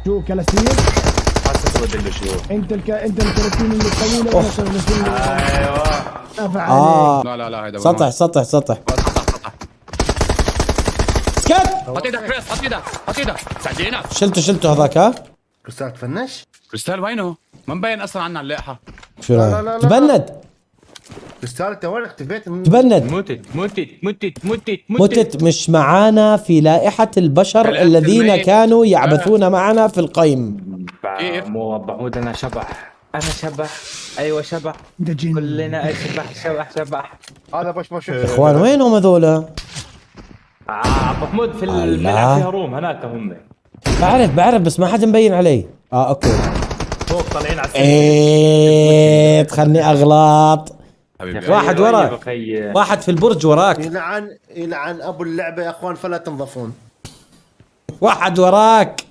شو كلاسير؟ حاسس بدل شو انت الكراتين اللي الطويله وانا الكراتين اللي ايوه نافع عليك. لا هيدا سطح سطح سطح سكت. حط ايدك كريس، حط ايدك ساعدينا. شلته هذاك. ها كريستال تفنش. كريستال وينه؟ ما مبين اصلا عنا اللائحه. شو لا، رايك؟ لا، لا. تبند كريستال انت وين اختفيت تبند. متت مش معانا في لائحة البشر كلام الذين الميت. كانوا يعبثون معنا في القيم. كيف؟ مو محمود انا شبح، انا شبح. ايوه شبح، انت جن. كلنا شبح شبح. هذا بش اخوان وينهم هذولا؟ محمود في الله. الملعب فيها روم هناك هم بعرف بس ما حد مبين علي. اوكي. فوق طالعين على ايه تخلني اغلط. حبيبي واحد وراك. واحد في البرج وراك. يلعن ابو اللعبه يا اخوان فلا تنظفون. واحد وراك.